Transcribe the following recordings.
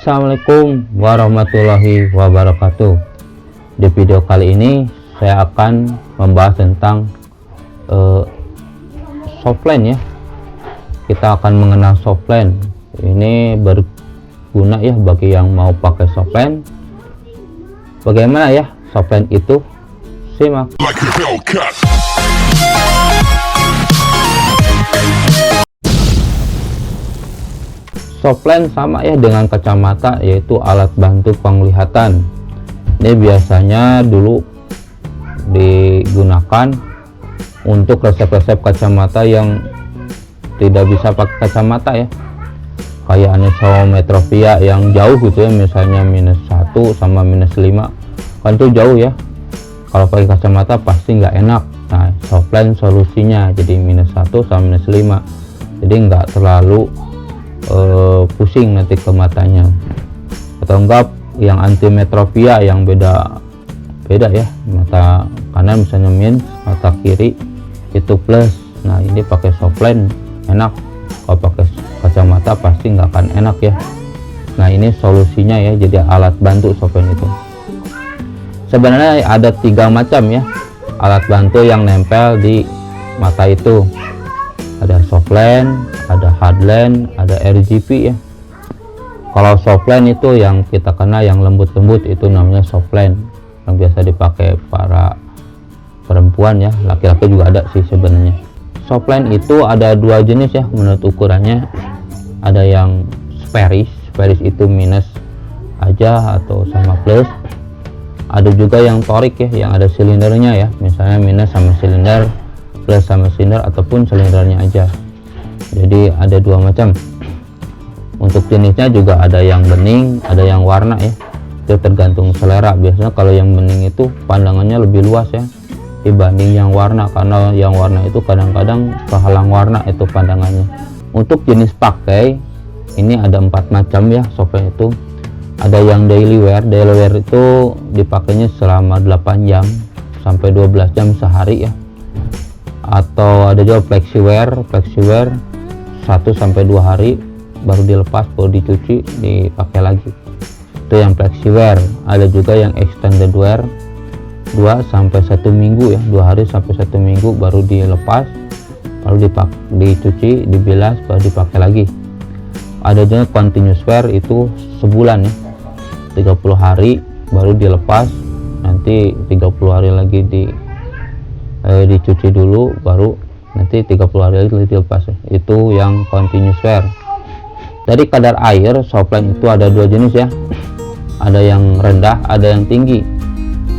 Assalamualaikum warahmatullahi wabarakatuh. Di video kali ini saya akan membahas tentang softline ya. Kita akan mengenal softline. Ini berguna ya bagi yang mau pakai softline. Bagaimana ya softline itu? Simak. Softline sama ya dengan kacamata, yaitu alat bantu penglihatan. Ini biasanya dulu digunakan untuk resep-resep kacamata yang tidak bisa pakai kacamata ya, kayak anisometropia yang jauh gitu ya, misalnya -1 sama -5 kan itu jauh ya. Kalau pakai kacamata pasti nggak enak. Nah, softline solusinya jadi -1 sama -5, jadi nggak terlalu pusing nanti ke matanya. Atau enggak yang antimetropia yang beda ya, mata kanan misalnya min, mata kiri itu plus. Nah, ini pakai softline enak. Kalau pakai kacamata pasti nggak akan enak ya. Nah, ini solusinya ya, jadi alat bantu softline itu. Sebenarnya ada 3 macam ya alat bantu yang nempel di mata itu. Ada softline, ada hardline, ada RGP ya. Kalau softline itu yang kita kenal yang lembut-lembut, itu namanya softline, yang biasa dipakai para perempuan ya, laki-laki juga ada sih sebenarnya. Softline itu ada 2 jenis ya menurut ukurannya. Ada yang spherish itu minus aja atau sama plus. Ada juga yang torik ya, yang ada silindernya ya, misalnya minus sama silinder, plus sama silinder, ataupun silindernya aja. Jadi ada 2 macam. Untuk jenisnya juga ada yang bening, ada yang warna ya, itu tergantung selera. Biasanya kalau yang bening itu pandangannya lebih luas ya dibanding yang warna, karena yang warna itu kadang-kadang kehalang warna itu pandangannya. Untuk jenis pakai ini ada 4 macam ya softline itu. Ada yang daily wear itu dipakainya selama 8 jam sampai 12 jam sehari ya. Atau ada juga flexiwear 1 sampai 2 hari baru dilepas, baru dicuci, dipakai lagi. Itu yang flexiwear. Ada juga yang extended wear 2 sampai 1 minggu ya, 2 hari sampai 1 minggu baru dilepas, baru dicuci, dibilas, baru dipakai lagi. Ada juga continuous wear, itu sebulan ya, 30 hari baru dilepas, nanti 30 hari lagi dicuci dulu, baru nanti 30 hari lagi dilepas ya. Itu yang continuous wear. Dari kadar air softline itu ada 2 jenis ya, ada yang rendah, ada yang tinggi.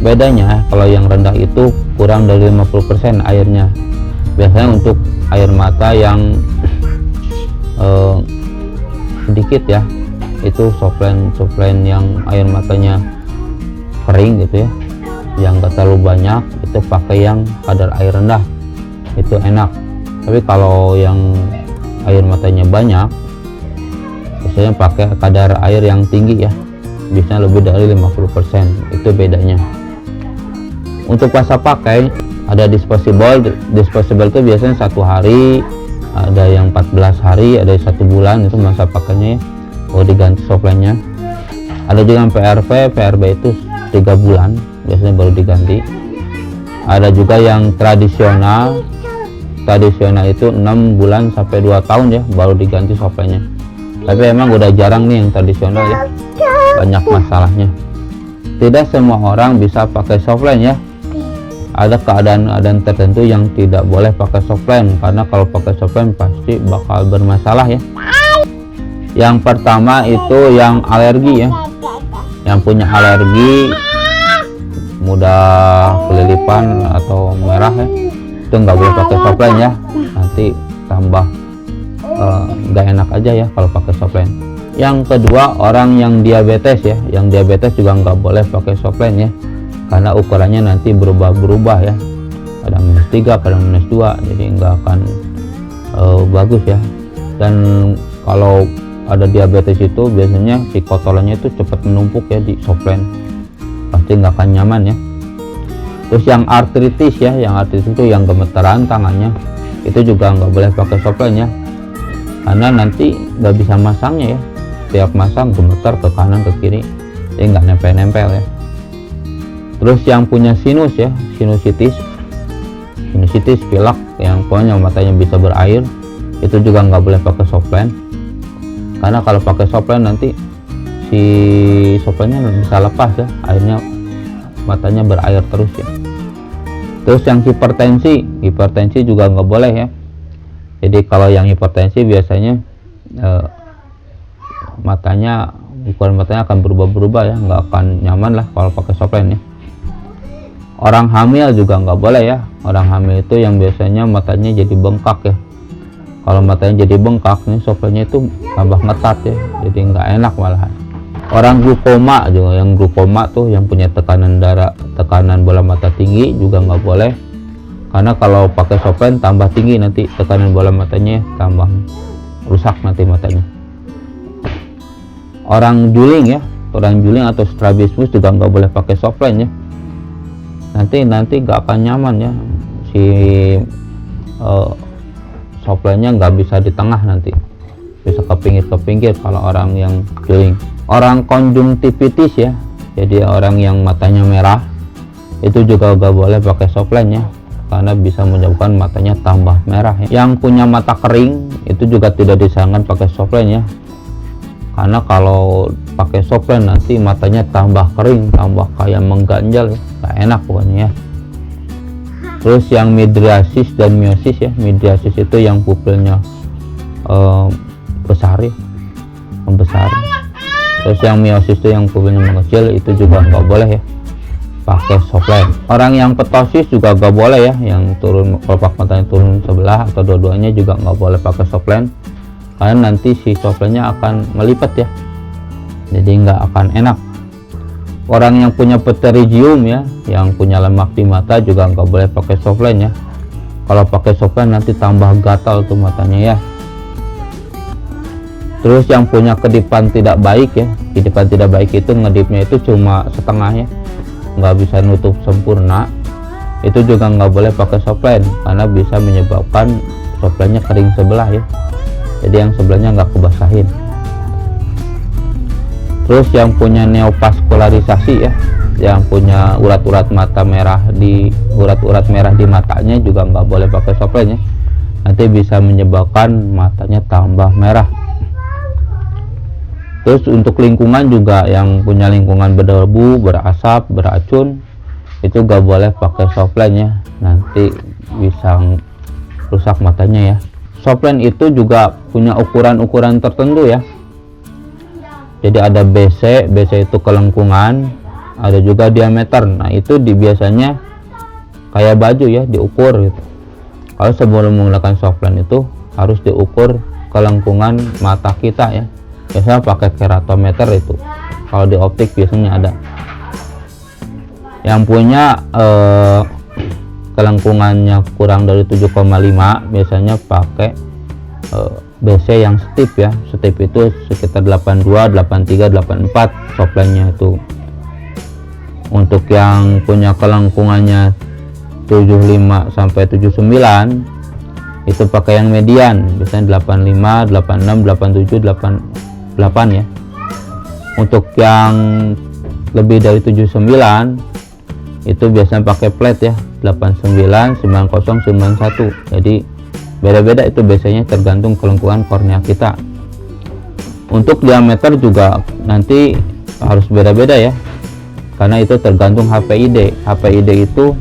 Bedanya kalau yang rendah itu kurang dari 50% airnya. Biasanya untuk air mata yang sedikit ya, itu softline yang air matanya kering gitu ya, yang gak terlalu banyak, itu pakai yang kadar air rendah, itu enak. Tapi kalau yang air matanya banyak, biasanya pakai kadar air yang tinggi ya, biasanya lebih dari 50%, itu bedanya. Untuk masa pakai ada disposable itu biasanya 1 hari, ada yang 14 hari, ada 1 bulan, itu masa pakainya ya, mau diganti softline-nya. Ada juga yang PRB itu 3 bulan biasanya baru diganti. Ada juga yang tradisional itu 6 bulan sampai 2 tahun ya baru diganti softline-nya. Tapi emang udah jarang nih yang tradisional ya, banyak masalahnya. Tidak semua orang bisa pakai softline ya. Ada keadaan tertentu yang tidak boleh pakai softline, karena kalau pakai softline pasti bakal bermasalah ya. Yang pertama itu yang alergi ya, yang punya alergi, mudah kelilipan atau merah ya, itu nggak boleh pakai softline ya, nanti tambah nggak enak aja ya kalau pakai softline. Yang kedua, orang yang diabetes ya, yang diabetes juga nggak boleh pakai softline ya, karena ukurannya nanti berubah-berubah ya, kadang -3, kadang -2, jadi nggak akan bagus ya. Dan kalau ada diabetes itu biasanya si kotorannya itu cepat menumpuk ya di softline, pasti nggak akan nyaman ya. Terus yang artritis ya, yang artritis itu yang gemetaran tangannya, itu juga nggak boleh pakai softline ya, karena nanti nggak bisa masangnya ya, tiap masang gemeter ke kanan ke kiri, jadi nggak nempel-nempel ya. Terus yang punya sinus ya, sinusitis, pilek, yang pokoknya matanya bisa berair, itu juga nggak boleh pakai softline, karena kalau pakai softline nanti si softline-nya bisa lepas ya, akhirnya matanya berair terus ya. Terus yang hipertensi juga nggak boleh ya. Jadi kalau yang hipertensi biasanya ukuran matanya akan berubah-berubah ya, nggak akan nyaman lah kalau pakai softline ya. Orang hamil juga nggak boleh ya. Orang hamil itu yang biasanya matanya jadi bengkak ya. Kalau matanya jadi bengkak nih, softline-nya itu tambah ngetat ya, jadi nggak enak malahan. Orang glukoma juga, yang glukoma tuh yang punya tekanan bola mata tinggi juga nggak boleh, karena kalau pakai softline tambah tinggi nanti tekanan bola matanya, tambah rusak nanti matanya. Orang juling atau strabismus juga nggak boleh pakai softline ya. Nanti nggak akan nyaman ya, si softline-nya nggak bisa di tengah, nanti bisa ke pinggir kalau orang yang juling. Orang konjungtivitis ya, jadi orang yang matanya merah, itu juga nggak boleh pakai softline ya, karena bisa menyebabkan matanya tambah merah ya. Yang punya mata kering itu juga tidak disarankan pakai softline ya, karena kalau pakai softline nanti matanya tambah kering, tambah kayak mengganjal ya, nggak enak pokoknya ya. Terus yang midriasis dan miosis ya, midriasis itu yang pupilnya besar ya, membesar. Terus yang miosis itu yang pupilnya mengecil, itu juga nggak boleh ya pakai softline. Orang yang ptosis juga nggak boleh ya, yang turun kelopak matanya turun sebelah atau dua-duanya juga nggak boleh pakai softline, karena nanti si softline-nya akan melipat ya, jadi nggak akan enak. Orang yang punya pterygium ya, yang punya lemak di mata juga nggak boleh pakai softline ya. Kalau pakai softline nanti tambah gatal tuh matanya ya. Terus yang punya kedipan tidak baik ya, kedipan tidak baik itu ngedipnya itu cuma setengah ya, nggak bisa nutup sempurna, itu juga nggak boleh pakai softline, karena bisa menyebabkan softline-nya kering sebelah ya, jadi yang sebelahnya nggak kebasahin. Terus yang punya neovaskularisasi ya, yang punya urat-urat mata merah di matanya juga nggak boleh pakai softline ya, nanti bisa menyebabkan matanya tambah merah. Terus untuk lingkungan juga, yang punya lingkungan berdebu, berasap, beracun, itu nggak boleh pakai softline ya, nanti bisa rusak matanya ya. Softline itu juga punya ukuran-ukuran tertentu ya. Jadi ada BC itu kelengkungan, ada juga diameter. Nah itu biasanya kayak baju ya, diukur gitu. Kalau sebelum menggunakan softline itu harus diukur kelengkungan mata kita ya. Biasanya pakai keratometer itu. Kalau di optik biasanya ada. Yang punya kelengkungannya kurang dari 7,5 biasanya pakai BC yang stip ya. Stip itu sekitar 82, 83, 84 softline-nya itu. Untuk yang punya kelengkungannya 75 sampai 79 itu pakai yang median, biasanya 85, 86, 87, 88 ya. Untuk yang lebih dari 79 itu biasanya pakai plate ya, 89, 90, 91. Jadi beda-beda itu biasanya tergantung kelengkungan kornea kita. Untuk diameter juga nanti harus beda-beda ya, karena itu tergantung HPID. HPID itu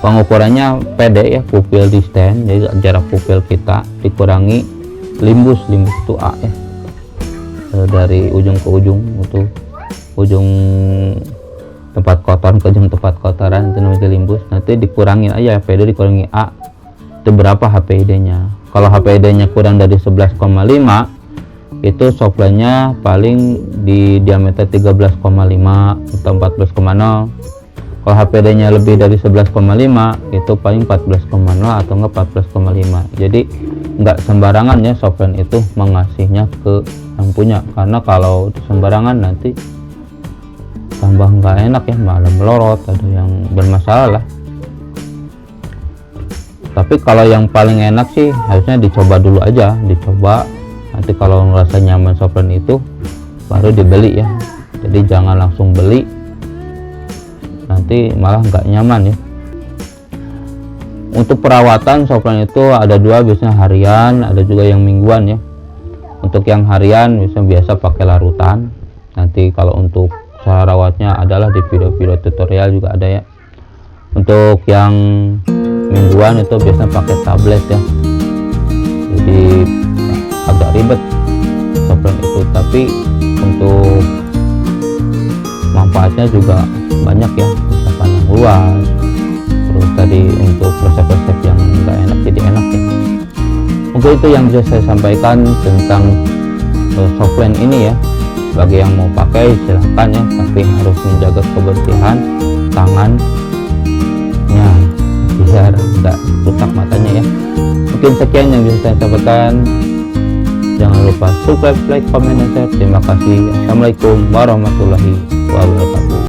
pengukurannya PD ya, pupil distance, jadi jarak pupil kita dikurangi limbus itu A ya, dari ujung ke ujung, itu ujung tempat kotoran ke ujung tempat kotoran, itu namanya limbus. Nanti dikurangin aja PD, dikurangi A, itu berapa HPID nya. Kalau HPID nya kurang dari 11,5 itu softline-nya paling di diameter 13,5 atau 14,0. Kalau HPD nya lebih dari 11,5 itu paling 14,0 atau enggak 14,5. Jadi nggak sembarangan ya softline itu mengasihnya ke yang punya, karena kalau sembarangan nanti tambah nggak enak ya, malah melorot, ada yang bermasalah lah. Tapi kalau yang paling enak sih harusnya dicoba dulu aja, dicoba Nanti kalau ngerasa nyaman softline itu baru dibeli ya, jadi jangan langsung beli nanti malah nggak nyaman ya. Untuk perawatan softline itu ada dua, biasanya harian, ada juga yang mingguan ya. Untuk yang harian biasa pakai larutan, nanti kalau untuk cara rawatnya adalah di video-video tutorial juga ada ya. Untuk yang mingguan itu biasanya pakai tablet ya, jadi agak ribet softline itu, tapi untuk manfaatnya juga banyak ya, bisa pandang luas, terus tadi untuk resep-resep yang enggak enak jadi enak ya. Mungkin itu yang bisa saya sampaikan tentang softline ini ya. Bagi yang mau pakai silahkan ya, tapi harus menjaga kebersihan tangannya biar enggak rusak matanya ya. Mungkin sekian yang bisa saya sampaikan. Jangan lupa subscribe, like, comment, dan share. Terima kasih. Assalamualaikum warahmatullahi wabarakatuh.